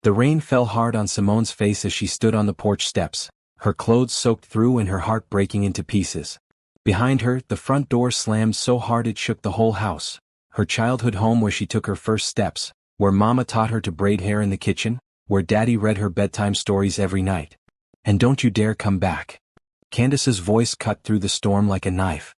The rain fell hard on Simone's face as she stood on the porch steps, her clothes soaked through and her heart breaking into pieces. Behind her, the front door slammed so hard it shook the whole house. Her childhood home where she took her first steps, where Mama taught her to braid hair in the kitchen, where Daddy read her bedtime stories every night. And don't you dare come back. Candace's voice cut through the storm like a knife.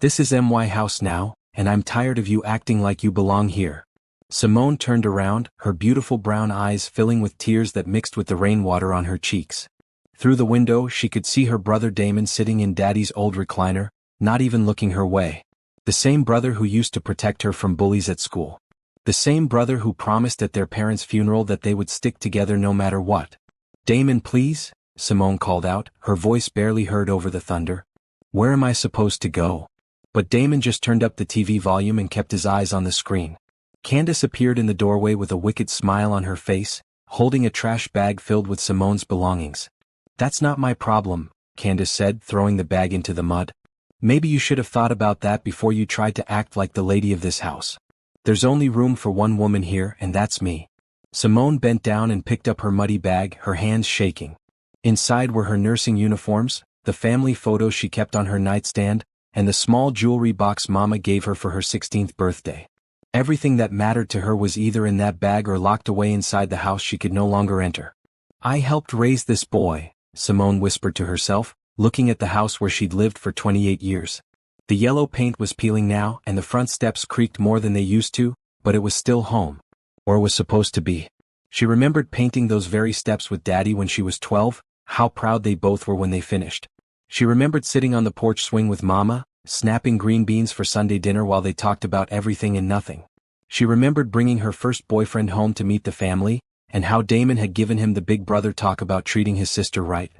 This is my house now, and I'm tired of you acting like you belong here. Simone turned around, her beautiful brown eyes filling with tears that mixed with the rainwater on her cheeks. Through the window she could see her brother Damon sitting in Daddy's old recliner, not even looking her way. The same brother who used to protect her from bullies at school. The same brother who promised at their parents' funeral that they would stick together no matter what. "Damon, please," Simone called out, her voice barely heard over the thunder. "Where am I supposed to go?" But Damon just turned up the TV volume and kept his eyes on the screen. Candace appeared in the doorway with a wicked smile on her face, holding a trash bag filled with Simone's belongings. "That's not my problem," Candace said, throwing the bag into the mud. "Maybe you should have thought about that before you tried to act like the lady of this house. There's only room for one woman here, and that's me." Simone bent down and picked up her muddy bag, her hands shaking. Inside were her nursing uniforms, the family photos she kept on her nightstand, and the small jewelry box Mama gave her for her 16th birthday. Everything that mattered to her was either in that bag or locked away inside the house she could no longer enter. "I helped raise this boy," Simone whispered to herself, looking at the house where she'd lived for 28 years. The yellow paint was peeling now and the front steps creaked more than they used to, but it was still home. Or was supposed to be. She remembered painting those very steps with Daddy when she was 12, how proud they both were when they finished. She remembered sitting on the porch swing with Mama, snapping green beans for Sunday dinner while they talked about everything and nothing. She remembered bringing her first boyfriend home to meet the family, and how Damon had given him the big brother talk about treating his sister right.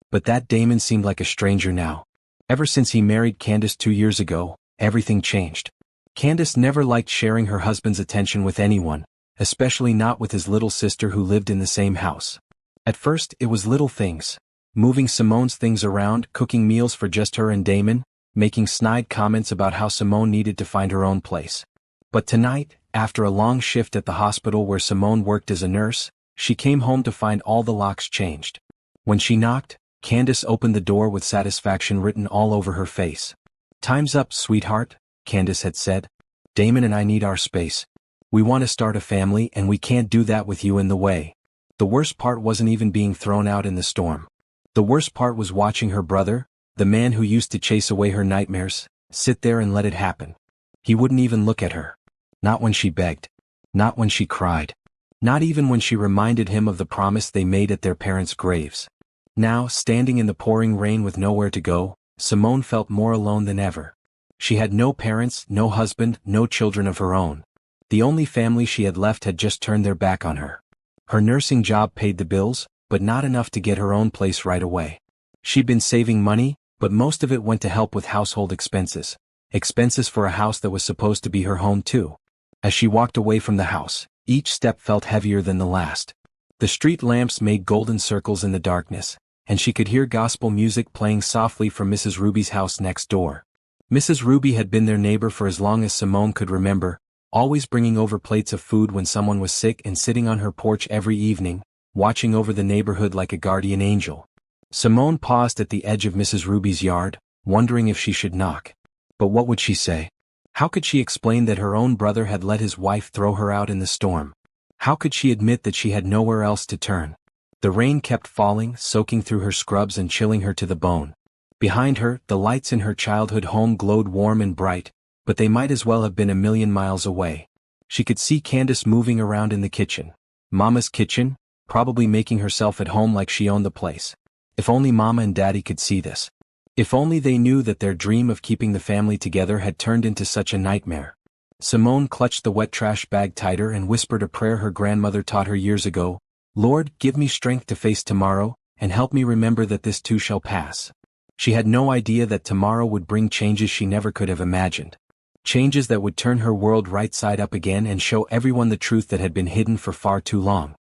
But that Damon seemed like a stranger now. Ever since he married Candace 2 years ago, everything changed. Candace never liked sharing her husband's attention with anyone, especially not with his little sister who lived in the same house. At first, it was little things. Moving Simone's things around, cooking meals for just her and Damon, making snide comments about how Simone needed to find her own place. But tonight, after a long shift at the hospital where Simone worked as a nurse, she came home to find all the locks changed. When she knocked, Candace opened the door with satisfaction written all over her face. "Time's up, sweetheart," Candace had said. "Damon and I need our space. We want to start a family and we can't do that with you in the way." The worst part wasn't even being thrown out in the storm. The worst part was watching her brother, the man who used to chase away her nightmares, sit there and let it happen. He wouldn't even look at her. Not when she begged. Not when she cried. Not even when she reminded him of the promise they made at their parents' graves. Now, standing in the pouring rain with nowhere to go, Simone felt more alone than ever. She had no parents, no husband, no children of her own. The only family she had left had just turned their back on her. Her nursing job paid the bills, but not enough to get her own place right away. She'd been saving money, but most of it went to help with household expenses. Expenses for a house that was supposed to be her home too. As she walked away from the house, each step felt heavier than the last. The street lamps made golden circles in the darkness, and she could hear gospel music playing softly from Mrs. Ruby's house next door. Mrs. Ruby had been their neighbor for as long as Simone could remember, always bringing over plates of food when someone was sick and sitting on her porch every evening, watching over the neighborhood like a guardian angel. Simone paused at the edge of Mrs. Ruby's yard, wondering if she should knock. But what would she say? How could she explain that her own brother had let his wife throw her out in the storm? How could she admit that she had nowhere else to turn? The rain kept falling, soaking through her scrubs and chilling her to the bone. Behind her, the lights in her childhood home glowed warm and bright, but they might as well have been a million miles away. She could see Candace moving around in the kitchen. Mama's kitchen, probably making herself at home like she owned the place. If only Mama and Daddy could see this. If only they knew that their dream of keeping the family together had turned into such a nightmare. Simone clutched the wet trash bag tighter and whispered a prayer her grandmother taught her years ago. "Lord, give me strength to face tomorrow, and help me remember that this too shall pass." She had no idea that tomorrow would bring changes she never could have imagined. Changes that would turn her world right side up again and show everyone the truth that had been hidden for far too long.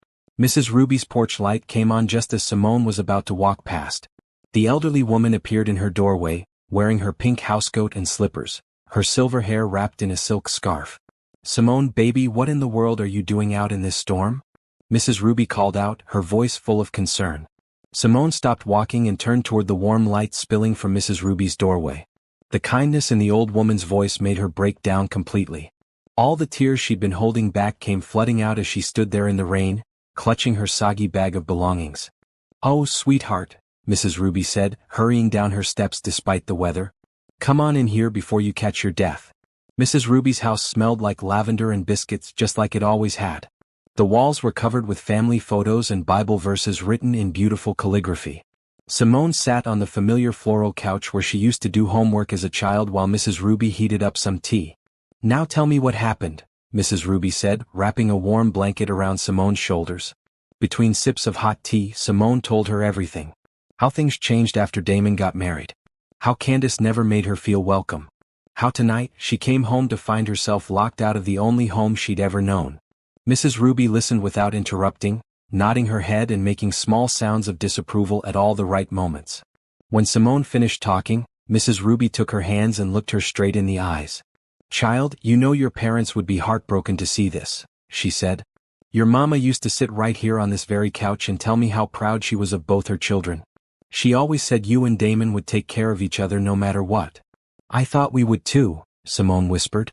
Mrs. Ruby's porch light came on just as Simone was about to walk past. The elderly woman appeared in her doorway, wearing her pink housecoat and slippers, her silver hair wrapped in a silk scarf. "Simone, baby, what in the world are you doing out in this storm?" Mrs. Ruby called out, her voice full of concern. Simone stopped walking and turned toward the warm light spilling from Mrs. Ruby's doorway. The kindness in the old woman's voice made her break down completely. All the tears she'd been holding back came flooding out as she stood there in the rain, clutching her soggy bag of belongings. "Oh, sweetheart," Mrs. Ruby said, hurrying down her steps despite the weather. "Come on in here before you catch your death." Mrs. Ruby's house smelled like lavender and biscuits just like it always had. The walls were covered with family photos and Bible verses written in beautiful calligraphy. Simone sat on the familiar floral couch where she used to do homework as a child while Mrs. Ruby heated up some tea. "Now tell me what happened," Mrs. Ruby said, wrapping a warm blanket around Simone's shoulders. Between sips of hot tea, Simone told her everything. How things changed after Damon got married. How Candace never made her feel welcome. How tonight, she came home to find herself locked out of the only home she'd ever known. Mrs. Ruby listened without interrupting, nodding her head and making small sounds of disapproval at all the right moments. When Simone finished talking, Mrs. Ruby took her hands and looked her straight in the eyes. "Child, you know your parents would be heartbroken to see this," she said. "Your mama used to sit right here on this very couch and tell me how proud she was of both her children. She always said you and Damon would take care of each other no matter what." "I thought we would too," Simone whispered.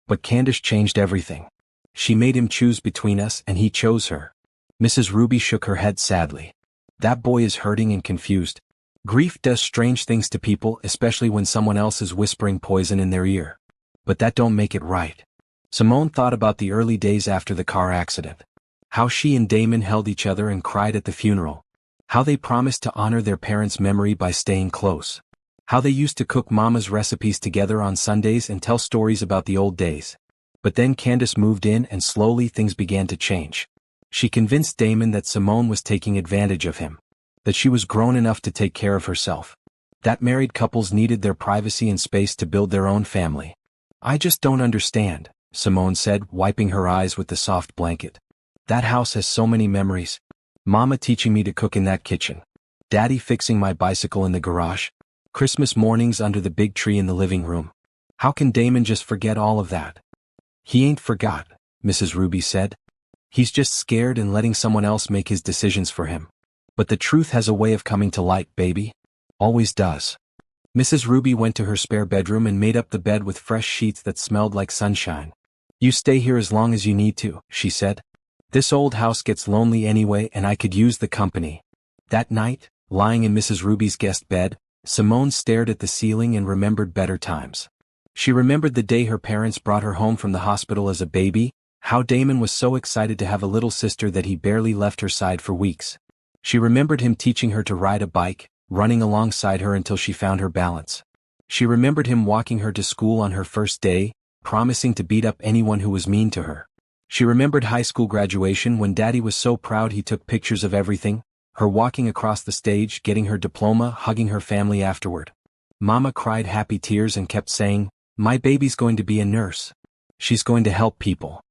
"But Candace changed everything. She made him choose between us and he chose her." Mrs. Ruby shook her head sadly. "That boy is hurting and confused. Grief does strange things to people, especially when someone else is whispering poison in their ear. But that don't make it right." Simone thought about the early days after the car accident. How she and Damon held each other and cried at the funeral. How they promised to honor their parents' memory by staying close. How they used to cook Mama's recipes together on Sundays and tell stories about the old days. But then Candace moved in and slowly things began to change. She convinced Damon that Simone was taking advantage of him. That she was grown enough to take care of herself. That married couples needed their privacy and space to build their own family. "I just don't understand," Simone said, wiping her eyes with the soft blanket. "That house has so many memories. Mama teaching me to cook in that kitchen. Daddy fixing my bicycle in the garage. Christmas mornings under the big tree in the living room. How can Damon just forget all of that?" "He ain't forgot," Mrs. Ruby said. "He's just scared and letting someone else make his decisions for him. But the truth has a way of coming to light, baby. Always does." Mrs. Ruby went to her spare bedroom and made up the bed with fresh sheets that smelled like sunshine. "You stay here as long as you need to," she said. "This old house gets lonely anyway and I could use the company." That night, lying in Mrs. Ruby's guest bed, Simone stared at the ceiling and remembered better times. She remembered the day her parents brought her home from the hospital as a baby, how Damon was so excited to have a little sister that he barely left her side for weeks. She remembered him teaching her to ride a bike, running alongside her until she found her balance. She remembered him walking her to school on her first day, promising to beat up anyone who was mean to her. She remembered high school graduation when Daddy was so proud he took pictures of everything, her walking across the stage, getting her diploma, hugging her family afterward. Mama cried happy tears and kept saying, "My baby's going to be a nurse. She's going to help people."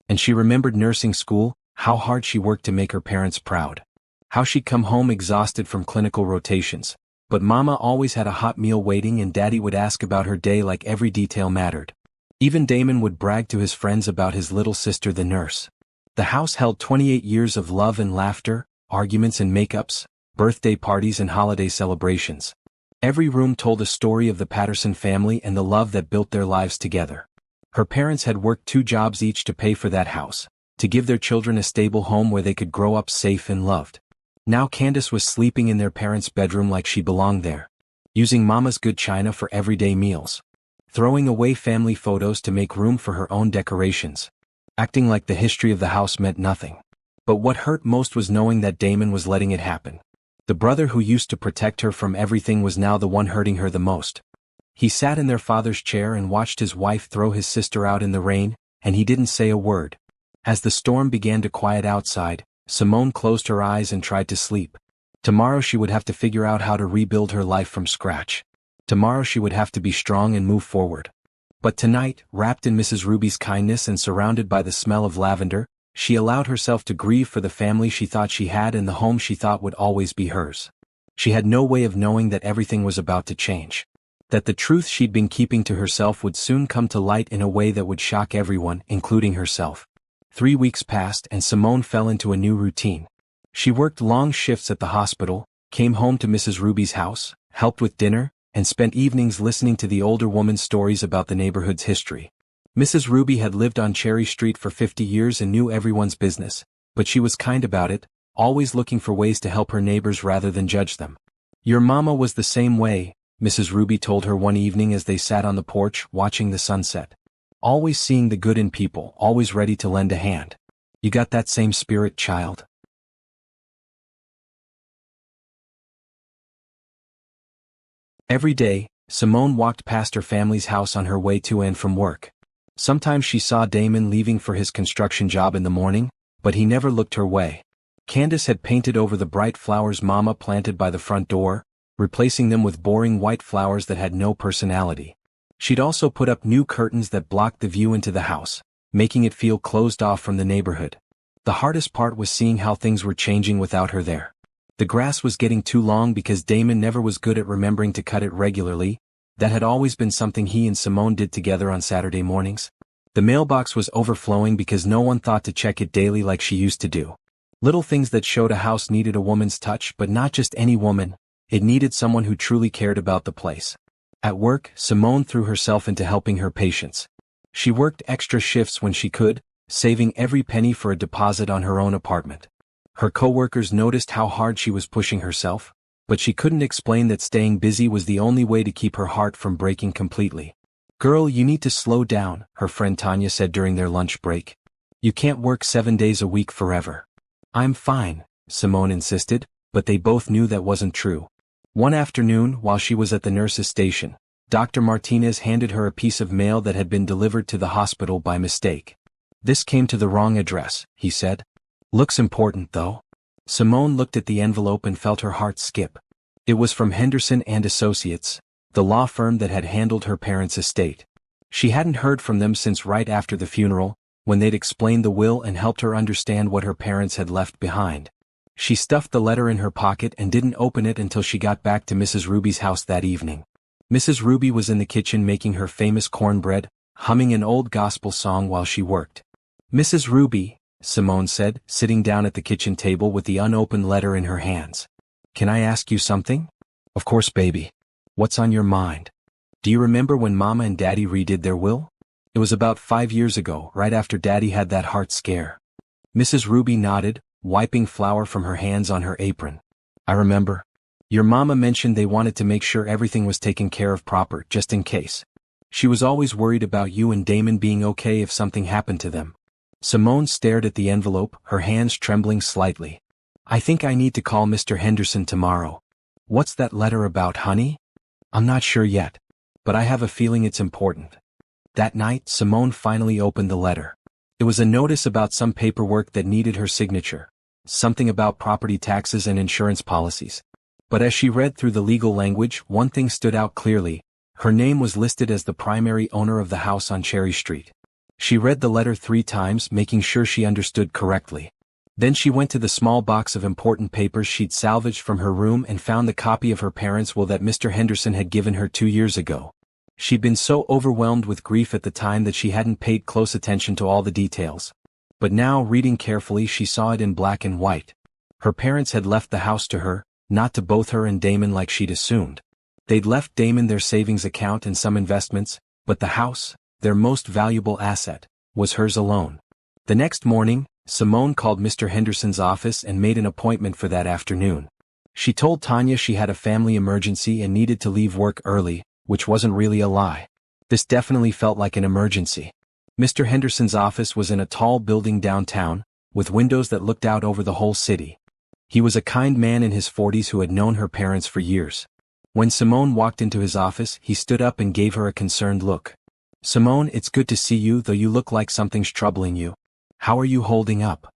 And she remembered nursing school, how hard she worked to make her parents proud. How she'd come home exhausted from clinical rotations, but Mama always had a hot meal waiting and Daddy would ask about her day like every detail mattered. Even Damon would brag to his friends about his little sister the nurse. The house held 28 years of love and laughter, arguments and makeups, birthday parties and holiday celebrations. Every room told a story of the Patterson family and the love that built their lives together. Her parents had worked 2 jobs each to pay for that house, to give their children a stable home where they could grow up safe and loved. Now Candace was sleeping in their parents' bedroom like she belonged there, using Mama's good china for everyday meals, throwing away family photos to make room for her own decorations, acting like the history of the house meant nothing. But what hurt most was knowing that Damon was letting it happen. The brother who used to protect her from everything was now the one hurting her the most. He sat in their father's chair and watched his wife throw his sister out in the rain, and he didn't say a word. As the storm began to quiet outside, Simone closed her eyes and tried to sleep. Tomorrow she would have to figure out how to rebuild her life from scratch. Tomorrow she would have to be strong and move forward. But tonight, wrapped in Mrs. Ruby's kindness and surrounded by the smell of lavender, she allowed herself to grieve for the family she thought she had and the home she thought would always be hers. She had no way of knowing that everything was about to change. That the truth she'd been keeping to herself would soon come to light in a way that would shock everyone, including herself. 3 weeks passed and Simone fell into a new routine. She worked long shifts at the hospital, came home to Mrs. Ruby's house, helped with dinner, and spent evenings listening to the older woman's stories about the neighborhood's history. Mrs. Ruby had lived on Cherry Street for 50 years and knew everyone's business, but she was kind about it, always looking for ways to help her neighbors rather than judge them. "Your mama was the same way," Mrs. Ruby told her one evening as they sat on the porch watching the sunset. "Always seeing the good in people, always ready to lend a hand. You got that same spirit, child." Every day, Simone walked past her family's house on her way to and from work. Sometimes she saw Damon leaving for his construction job in the morning, but he never looked her way. Candace had painted over the bright flowers Mama planted by the front door, replacing them with boring white flowers that had no personality. She'd also put up new curtains that blocked the view into the house, making it feel closed off from the neighborhood. The hardest part was seeing how things were changing without her there. The grass was getting too long because Damon never was good at remembering to cut it regularly. That had always been something he and Simone did together on Saturday mornings. The mailbox was overflowing because no one thought to check it daily like she used to do. Little things that showed a house needed a woman's touch, but not just any woman. It needed someone who truly cared about the place. At work, Simone threw herself into helping her patients. She worked extra shifts when she could, saving every penny for a deposit on her own apartment. Her coworkers noticed how hard she was pushing herself, but she couldn't explain that staying busy was the only way to keep her heart from breaking completely. "Girl, you need to slow down," her friend Tanya said during their lunch break. "You can't work 7 days a week forever." "I'm fine," Simone insisted, but they both knew that wasn't true. One afternoon, while she was at the nurse's station, Dr. Martinez handed her a piece of mail that had been delivered to the hospital by mistake. "This came to the wrong address," he said. "Looks important, though." Simone looked at the envelope and felt her heart skip. It was from Henderson and Associates, the law firm that had handled her parents' estate. She hadn't heard from them since right after the funeral, when they'd explained the will and helped her understand what her parents had left behind. She stuffed the letter in her pocket and didn't open it until she got back to Mrs. Ruby's house that evening. Mrs. Ruby was in the kitchen making her famous cornbread, humming an old gospel song while she worked. "Mrs. Ruby," Simone said, sitting down at the kitchen table with the unopened letter in her hands. "Can I ask you something?" "Of course, baby. What's on your mind?" "Do you remember when Mama and Daddy redid their will? It was about 5 years ago, right after Daddy had that heart scare." Mrs. Ruby nodded, wiping flour from her hands on her apron. "I remember. Your mama mentioned they wanted to make sure everything was taken care of proper, just in case. She was always worried about you and Damon being okay if something happened to them." Simone stared at the envelope, her hands trembling slightly. "I think I need to call Mr. Henderson tomorrow." "What's that letter about, honey?" "I'm not sure yet, but I have a feeling it's important." That night, Simone finally opened the letter. It was a notice about some paperwork that needed her signature, something about property taxes and insurance policies. But as she read through the legal language, one thing stood out clearly. Her name was listed as the primary owner of the house on Cherry Street. She read the letter 3 times, making sure she understood correctly. Then she went to the small box of important papers she'd salvaged from her room and found the copy of her parents' will that Mr. Henderson had given her 2 years ago. She'd been so overwhelmed with grief at the time that she hadn't paid close attention to all the details. But now, reading carefully, she saw it in black and white. Her parents had left the house to her, not to both her and Damon like she'd assumed. They'd left Damon their savings account and some investments, but the house, their most valuable asset, was hers alone. The next morning, Simone called Mr. Henderson's office and made an appointment for that afternoon. She told Tanya she had a family emergency and needed to leave work early, which wasn't really a lie. This definitely felt like an emergency. Mr. Henderson's office was in a tall building downtown, with windows that looked out over the whole city. He was a kind man in his 40s who had known her parents for years. When Simone walked into his office, he stood up and gave her a concerned look. "Simone, it's good to see you, though you look like something's troubling you. How are you holding up?"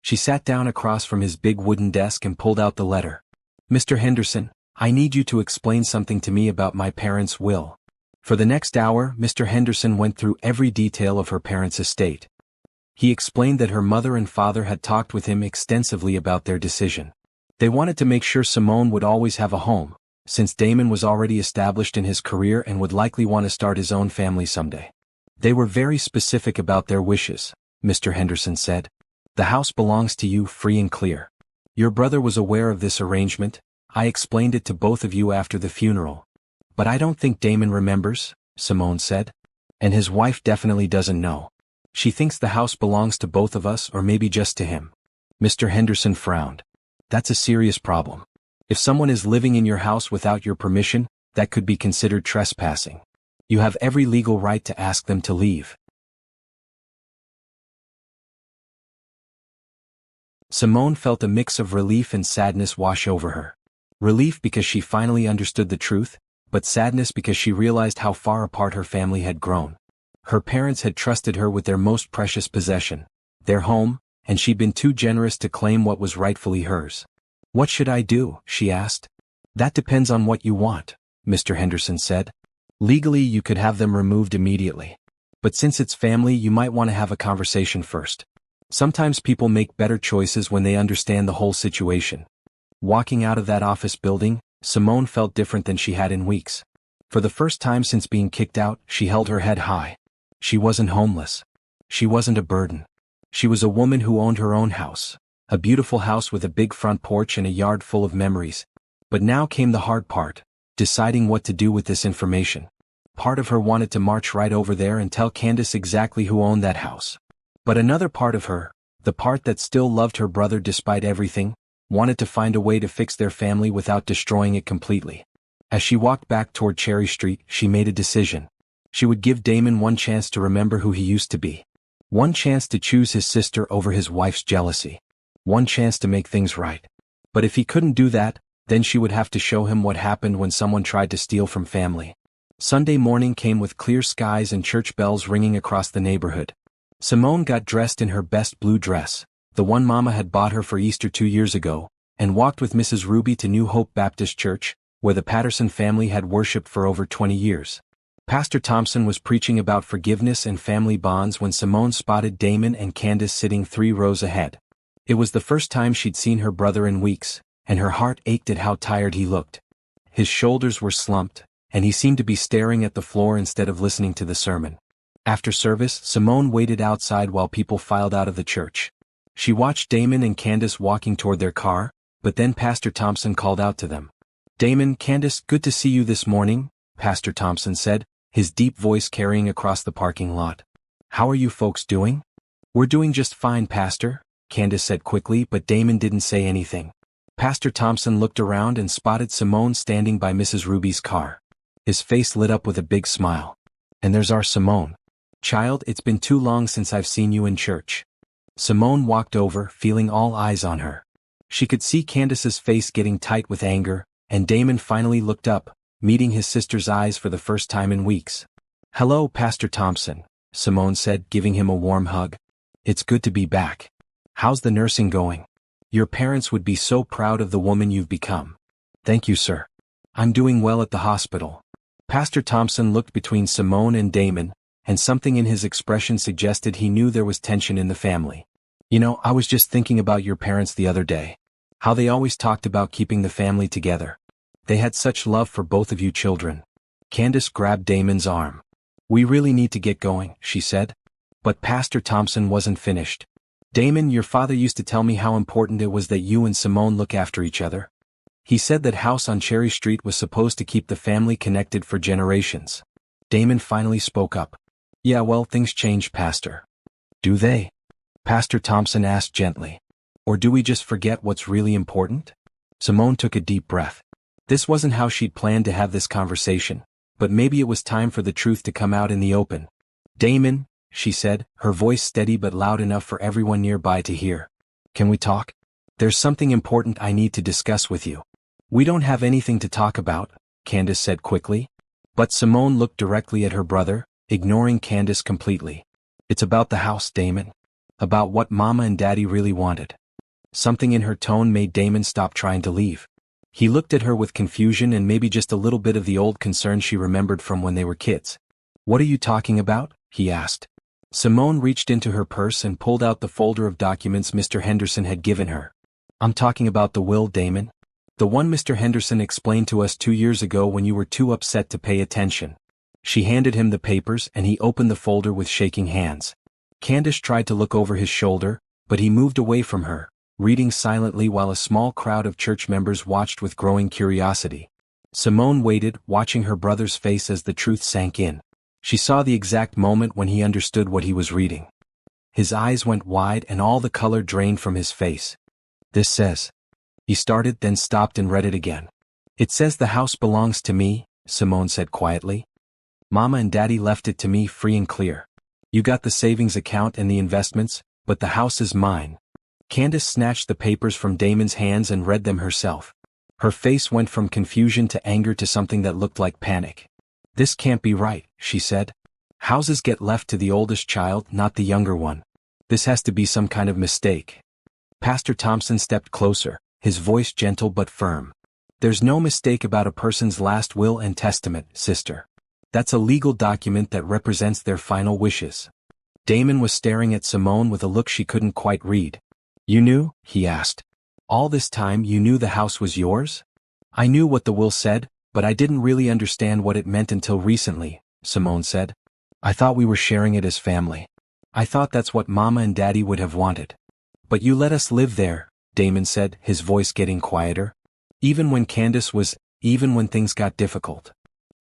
She sat down across from his big wooden desk and pulled out the letter. "Mr. Henderson, I need you to explain something to me about my parents' will." For the next hour, Mr. Henderson went through every detail of her parents' estate. He explained that her mother and father had talked with him extensively about their decision. They wanted to make sure Simone would always have a home, since Damon was already established in his career and would likely want to start his own family someday. They were very specific about their wishes. Mr. Henderson said. "The house belongs to you free and clear. Your brother was aware of this arrangement. I explained it to both of you after the funeral. But I don't think Damon remembers," Simone said. "And his wife definitely doesn't know. She thinks the house belongs to both of us or maybe just to him." Mr. Henderson frowned. "That's a serious problem. If someone is living in your house without your permission, that could be considered trespassing. You have every legal right to ask them to leave." Simone felt a mix of relief and sadness wash over her. Relief because she finally understood the truth, but sadness because she realized how far apart her family had grown. Her parents had trusted her with their most precious possession, their home, and she'd been too generous to claim what was rightfully hers. "What should I do?" she asked. "That depends on what you want," Mr. Henderson said. "Legally you could have them removed immediately. But since it's family, you might want to have a conversation first. Sometimes people make better choices when they understand the whole situation." Walking out of that office building, Simone felt different than she had in weeks. For the first time since being kicked out, she held her head high. She wasn't homeless. She wasn't a burden. She was a woman who owned her own house, a beautiful house with a big front porch and a yard full of memories. But now came the hard part, deciding what to do with this information. Part of her wanted to march right over there and tell Candace exactly who owned that house. But another part of her, the part that still loved her brother despite everything, wanted to find a way to fix their family without destroying it completely. As she walked back toward Cherry Street, she made a decision. She would give Damon one chance to remember who he used to be. One chance to choose his sister over his wife's jealousy. One chance to make things right. But if he couldn't do that, then she would have to show him what happened when someone tried to steal from family. Sunday morning came with clear skies and church bells ringing across the neighborhood. Simone got dressed in her best blue dress, the one Mama had bought her for Easter 2 years ago, and walked with Mrs. Ruby to New Hope Baptist Church, where the Patterson family had worshipped for over 20 years. Pastor Thompson was preaching about forgiveness and family bonds when Simone spotted Damon and Candace sitting 3 rows ahead. It was the first time she'd seen her brother in weeks, and her heart ached at how tired he looked. His shoulders were slumped, and he seemed to be staring at the floor instead of listening to the sermon. After service, Simone waited outside while people filed out of the church. She watched Damon and Candace walking toward their car, but then Pastor Thompson called out to them. "Damon, Candace, good to see you this morning," Pastor Thompson said, his deep voice carrying across the parking lot. "How are you folks doing?" "We're doing just fine, Pastor," Candace said quickly, but Damon didn't say anything. Pastor Thompson looked around and spotted Simone standing by Mrs. Ruby's car. His face lit up with a big smile. "And there's our Simone. Child, it's been too long since I've seen you in church." Simone walked over, feeling all eyes on her. She could see Candace's face getting tight with anger, and Damon finally looked up, meeting his sister's eyes for the first time in weeks. "Hello, Pastor Thompson," Simone said, giving him a warm hug. "It's good to be back. How's the nursing going? Your parents would be so proud of the woman you've become." "Thank you, sir. I'm doing well at the hospital." Pastor Thompson looked between Simone and Damon, and something in his expression suggested he knew there was tension in the family. "You know, I was just thinking about your parents the other day. How they always talked about keeping the family together. They had such love for both of you children." Candace grabbed Damon's arm. "We really need to get going," she said. But Pastor Thompson wasn't finished. "Damon, your father used to tell me how important it was that you and Simone look after each other. He said that house on Cherry Street was supposed to keep the family connected for generations." Damon finally spoke up. "Yeah, well, things change, Pastor." "Do they?" Pastor Thompson asked gently. "Or do we just forget what's really important?" Simone took a deep breath. This wasn't how she'd planned to have this conversation, but maybe it was time for the truth to come out in the open. "Damon," she said, her voice steady but loud enough for everyone nearby to hear. "Can we talk? There's something important I need to discuss with you." "We don't have anything to talk about," Candace said quickly. But Simone looked directly at her brother, ignoring Candace completely. "It's about the house, Damon. About what Mama and Daddy really wanted." Something in her tone made Damon stop trying to leave. He looked at her with confusion and maybe just a little bit of the old concern she remembered from when they were kids. "What are you talking about?" he asked. Simone reached into her purse and pulled out the folder of documents Mr. Henderson had given her. "I'm talking about the will, Damon. The one Mr. Henderson explained to us 2 years ago when you were too upset to pay attention." She handed him the papers and he opened the folder with shaking hands. Candace tried to look over his shoulder, but he moved away from her, reading silently while a small crowd of church members watched with growing curiosity. Simone waited, watching her brother's face as the truth sank in. She saw the exact moment when he understood what he was reading. His eyes went wide and all the color drained from his face. "This says..." He started, then stopped and read it again. "It says the house belongs to me," Simone said quietly. "Mama and Daddy left it to me free and clear. You got the savings account and the investments, but the house is mine." Candace snatched the papers from Damon's hands and read them herself. Her face went from confusion to anger to something that looked like panic. "This can't be right," she said. "Houses get left to the oldest child, not the younger one. This has to be some kind of mistake." Pastor Thompson stepped closer, his voice gentle but firm. "There's no mistake about a person's last will and testament, sister. That's a legal document that represents their final wishes." Damon was staring at Simone with a look she couldn't quite read. "You knew?" he asked. "All this time you knew the house was yours?" "I knew what the will said, but I didn't really understand what it meant until recently," Simone said. "I thought we were sharing it as family. I thought that's what Mama and Daddy would have wanted." "But you let us live there," Damon said, his voice getting quieter. Even when things got difficult."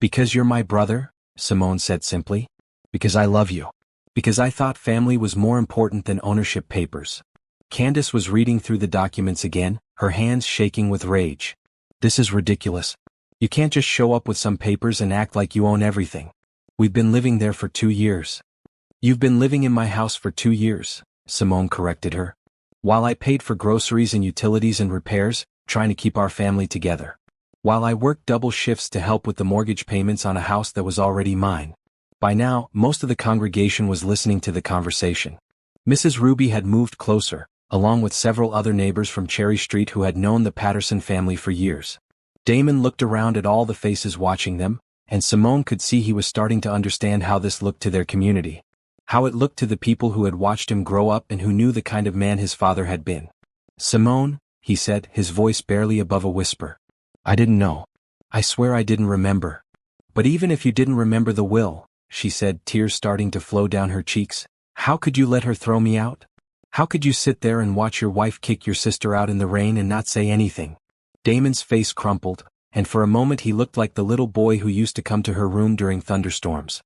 "Because you're my brother," Simone said simply. "Because I love you. Because I thought family was more important than ownership papers." Candace was reading through the documents again, her hands shaking with rage. "This is ridiculous. You can't just show up with some papers and act like you own everything. We've been living there for 2 years. "You've been living in my house for 2 years, Simone corrected her. "While I paid for groceries and utilities and repairs, trying to keep our family together. While I worked double shifts to help with the mortgage payments on a house that was already mine." By now, most of the congregation was listening to the conversation. Mrs. Ruby had moved closer, along with several other neighbors from Cherry Street who had known the Patterson family for years. Damon looked around at all the faces watching them, and Simone could see he was starting to understand how this looked to their community. How it looked to the people who had watched him grow up and who knew the kind of man his father had been. "Simone," he said, his voice barely above a whisper. "I didn't know. I swear I didn't remember." "But even if you didn't remember the will," she said, tears starting to flow down her cheeks, "how could you let her throw me out? How could you sit there and watch your wife kick your sister out in the rain and not say anything?" Damon's face crumpled, and for a moment he looked like the little boy who used to come to her room during thunderstorms.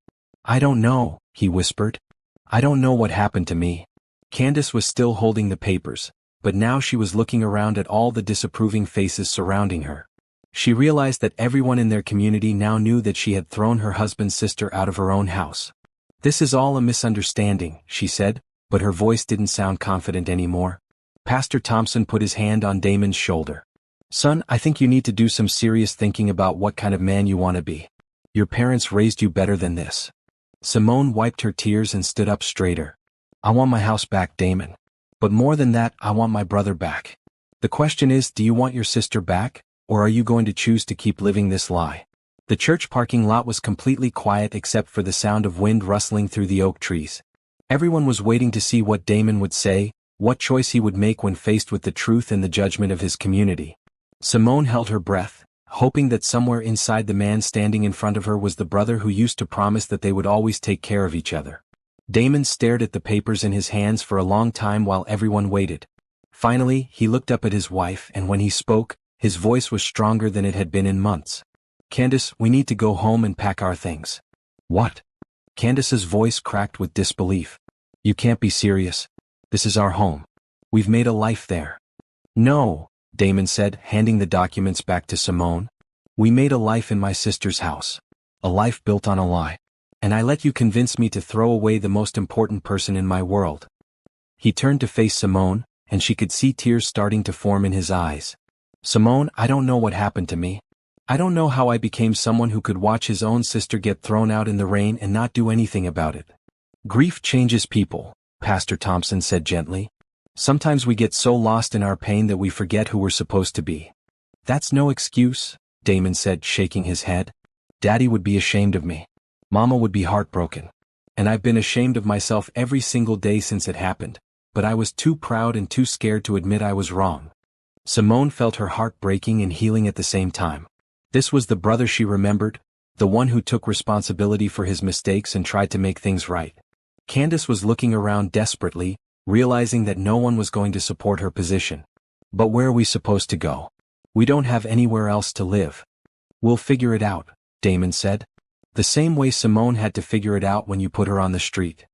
"I don't know," he whispered. "I don't know what happened to me." Candace was still holding the papers, but now she was looking around at all the disapproving faces surrounding her. She realized that everyone in their community now knew that she had thrown her husband's sister out of her own house. "This is all a misunderstanding," she said, but her voice didn't sound confident anymore. Pastor Thompson put his hand on Damon's shoulder. "Son, I think you need to do some serious thinking about what kind of man you want to be. Your parents raised you better than this." Simone wiped her tears and stood up straighter. "I want my house back, Damon. But more than that, I want my brother back. The question is, do you want your sister back, or are you going to choose to keep living this lie?" The church parking lot was completely quiet except for the sound of wind rustling through the oak trees. Everyone was waiting to see what Damon would say, what choice he would make when faced with the truth and the judgment of his community. Simone held her breath, hoping that somewhere inside the man standing in front of her was the brother who used to promise that they would always take care of each other. Damon stared at the papers in his hands for a long time while everyone waited. Finally, he looked up at his wife, and when he spoke, his voice was stronger than it had been in months. "Candace, we need to go home and pack our things." "What?" Candace's voice cracked with disbelief. "You can't be serious. This is our home. We've made a life there." "No," Damon said, handing the documents back to Simone. "We made a life in my sister's house. A life built on a lie. And I let you convince me to throw away the most important person in my world." He turned to face Simone, and she could see tears starting to form in his eyes. "Simone, I don't know what happened to me. I don't know how I became someone who could watch his own sister get thrown out in the rain and not do anything about it." "Grief changes people," Pastor Thompson said gently. "Sometimes we get so lost in our pain that we forget who we're supposed to be." "That's no excuse," Damon said, shaking his head. "Daddy would be ashamed of me. Mama would be heartbroken. And I've been ashamed of myself every single day since it happened, but I was too proud and too scared to admit I was wrong." Simone felt her heart breaking and healing at the same time. This was the brother she remembered, the one who took responsibility for his mistakes and tried to make things right. Candace was looking around desperately, realizing that no one was going to support her position. But where are we supposed to go? We don't have anywhere else to live. We'll figure it out, Damon said. The same way Simone had to figure it out when you put her on the street.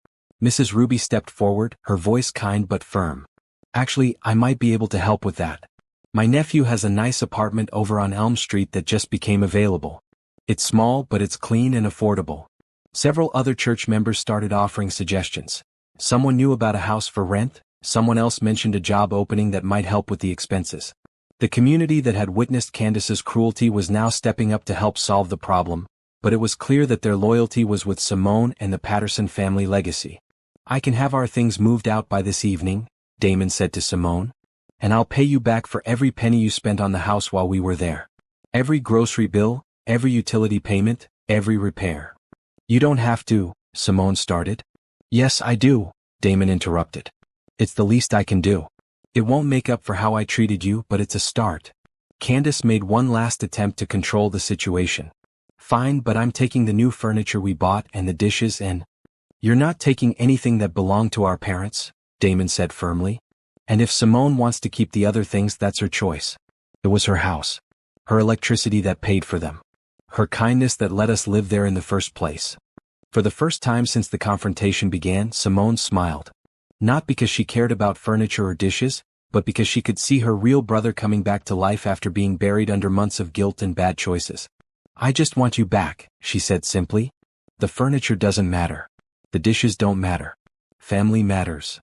Mrs. Ruby stepped forward, her voice kind but firm. Actually, I might be able to help with that. My nephew has a nice apartment over on Elm Street that just became available. It's small but it's clean and affordable. Several other church members started offering suggestions. Someone knew about a house for rent, someone else mentioned a job opening that might help with the expenses. The community that had witnessed Candace's cruelty was now stepping up to help solve the problem, but it was clear that their loyalty was with Simone and the Patterson family legacy. I can have our things moved out by this evening, Damon said to Simone. And I'll pay you back for every penny you spent on the house while we were there. Every grocery bill, every utility payment, every repair. You don't have to, Simone started. Yes, I do, Damon interrupted. It's the least I can do. It won't make up for how I treated you, but it's a start. Candace made one last attempt to control the situation. Fine, but I'm taking the new furniture we bought and the dishes and… You're not taking anything that belonged to our parents, Damon said firmly. And if Simone wants to keep the other things, that's her choice. It was her house. Her electricity that paid for them. Her kindness that let us live there in the first place. For the first time since the confrontation began, Simone smiled. Not because she cared about furniture or dishes, but because she could see her real brother coming back to life after being buried under months of guilt and bad choices. I just want you back, she said simply. The furniture doesn't matter. The dishes don't matter. Family matters.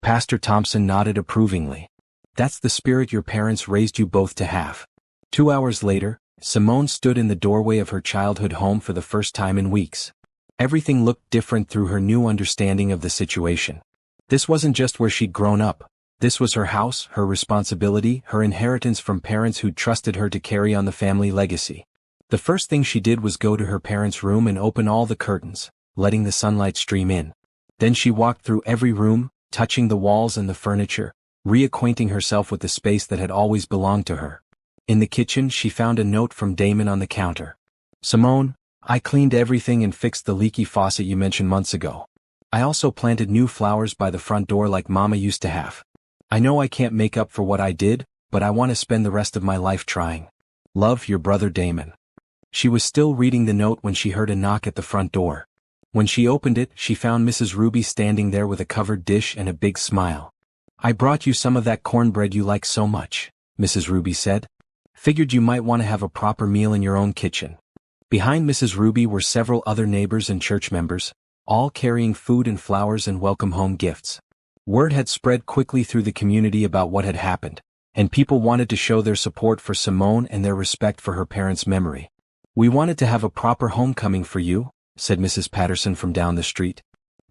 Pastor Thompson nodded approvingly. That's the spirit your parents raised you both to have. 2 hours later, Simone stood in the doorway of her childhood home for the first time in weeks. Everything looked different through her new understanding of the situation. This wasn't just where she'd grown up. This was her house, her responsibility, her inheritance from parents who'd trusted her to carry on the family legacy. The first thing she did was go to her parents' room and open all the curtains, letting the sunlight stream in. Then she walked through every room, touching the walls and the furniture, reacquainting herself with the space that had always belonged to her. In the kitchen, she found a note from Damon on the counter. Simone, I cleaned everything and fixed the leaky faucet you mentioned months ago. I also planted new flowers by the front door like Mama used to have. I know I can't make up for what I did, but I want to spend the rest of my life trying. Love, your brother Damon. She was still reading the note when she heard a knock at the front door. When she opened it, she found Mrs. Ruby standing there with a covered dish and a big smile. I brought you some of that cornbread you like so much, Mrs. Ruby said. Figured you might want to have a proper meal in your own kitchen. Behind Mrs. Ruby were several other neighbors and church members, all carrying food and flowers and welcome home gifts. Word had spread quickly through the community about what had happened, and people wanted to show their support for Simone and their respect for her parents' memory. We wanted to have a proper homecoming for you, said Mrs. Patterson from down the street.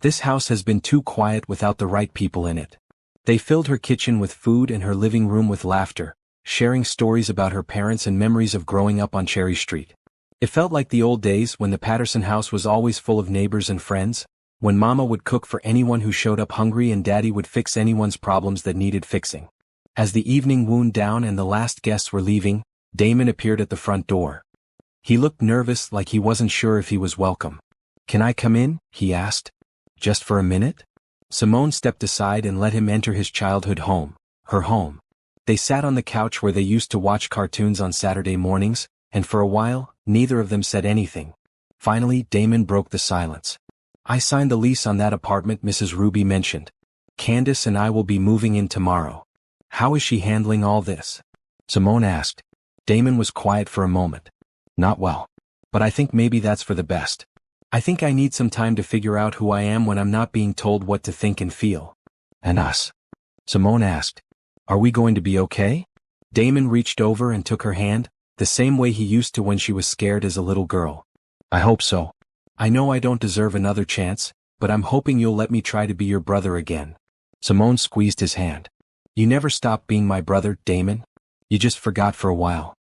This house has been too quiet without the right people in it. They filled her kitchen with food and her living room with laughter, sharing stories about her parents and memories of growing up on Cherry Street. It felt like the old days when the Patterson house was always full of neighbors and friends, when Mama would cook for anyone who showed up hungry and Daddy would fix anyone's problems that needed fixing. As the evening wound down and the last guests were leaving, Damon appeared at the front door. He looked nervous, like he wasn't sure if he was welcome. Can I come in? He asked. Just for a minute? Simone stepped aside and let him enter his childhood home, her home. They sat on the couch where they used to watch cartoons on Saturday mornings, and for a while, neither of them said anything. Finally, Damon broke the silence. I signed the lease on that apartment Mrs. Ruby mentioned. Candace and I will be moving in tomorrow. How is she handling all this? Simone asked. Damon was quiet for a moment. Not well. But I think maybe that's for the best. I think I need some time to figure out who I am when I'm not being told what to think and feel. And us? Simone asked. Are we going to be okay? Damon reached over and took her hand, the same way he used to when she was scared as a little girl. I hope so. I know I don't deserve another chance, but I'm hoping you'll let me try to be your brother again. Simone squeezed his hand. You never stopped being my brother, Damon. You just forgot for a while.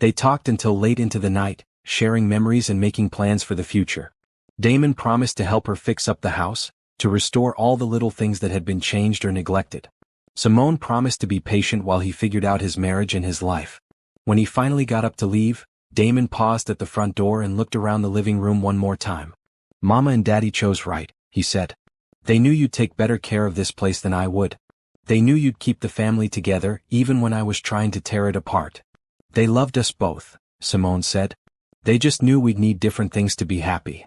They talked until late into the night, sharing memories and making plans for the future. Damon promised to help her fix up the house, to restore all the little things that had been changed or neglected. Simone promised to be patient while he figured out his marriage and his life. When he finally got up to leave, Damon paused at the front door and looked around the living room one more time. Mama and Daddy chose right, he said. They knew you'd take better care of this place than I would. They knew you'd keep the family together even when I was trying to tear it apart. They loved us both, Simone said. They just knew we'd need different things to be happy.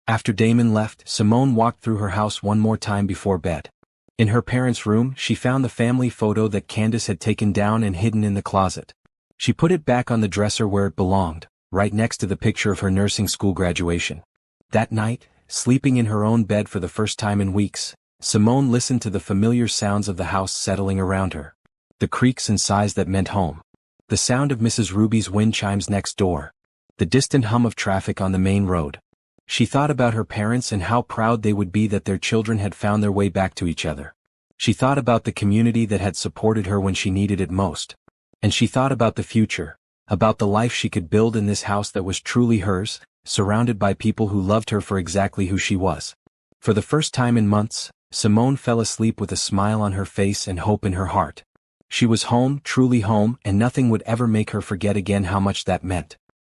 After Damon left, Simone walked through her house one more time before bed. In her parents' room, she found the family photo that Candace had taken down and hidden in the closet. She put it back on the dresser where it belonged, right next to the picture of her nursing school graduation. That night, sleeping in her own bed for the first time in weeks, Simone listened to the familiar sounds of the house settling around her. The creaks and sighs that meant home. The sound of Mrs. Ruby's wind chimes next door. The distant hum of traffic on the main road. She thought about her parents and how proud they would be that their children had found their way back to each other. She thought about the community that had supported her when she needed it most. And she thought about the future, about the life she could build in this house that was truly hers, surrounded by people who loved her for exactly who she was. For the first time in months, Simone fell asleep with a smile on her face and hope in her heart. She was home, truly home, and nothing would ever make her forget again how much that meant.